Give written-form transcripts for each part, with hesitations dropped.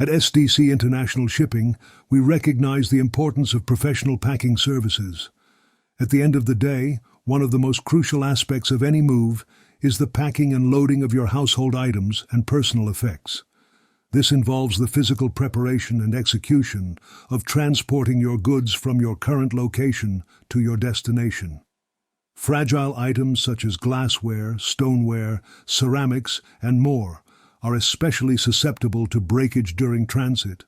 At SDC International Shipping, we recognize the importance of professional packing services. At the end of the day, one of the most crucial aspects of any move is the packing and loading of your household items and personal effects. This involves the physical preparation and execution of transporting your goods from your current location to your destination. Fragile items such as glassware, stoneware, ceramics, and more are especially susceptible to breakage during transit.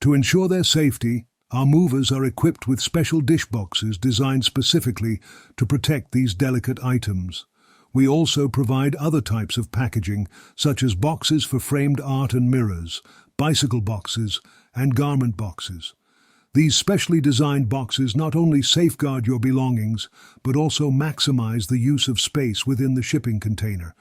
To ensure their safety, our movers are equipped with special dish boxes designed specifically to protect these delicate items. We also provide other types of packaging, such as boxes for framed art and mirrors, bicycle boxes, and garment boxes. These specially designed boxes not only safeguard your belongings, but also maximize the use of space within the shipping container.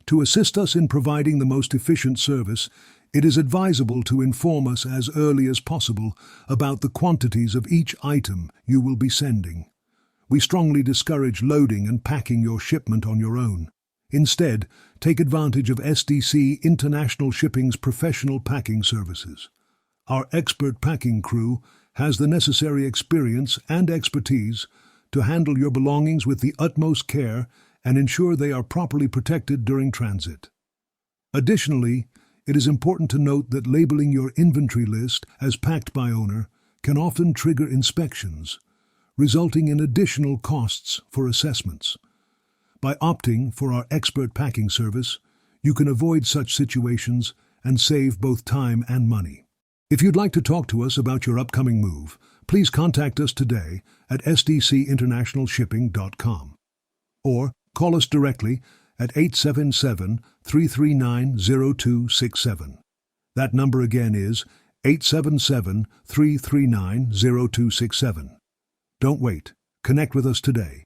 To assist us in providing the most efficient service, it is advisable to inform us as early as possible about the quantities of each item you will be sending. We strongly discourage loading and packing your shipment on your own. Instead, take advantage of SDC International Shipping's professional packing services. Our expert packing crew has the necessary experience and expertise to handle your belongings with the utmost care and ensure they are properly protected during transit. Additionally, it is important to note that labeling your inventory list as packed by owner can often trigger inspections, resulting in additional costs for assessments. By opting for our expert packing service, you can avoid such situations and save both time and money. If you'd like to talk to us about your upcoming move, please contact us today at sdcinternationalshipping.com or call us directly at 877-339-0267. That number again is 877-339-0267. Don't wait. Connect with us today.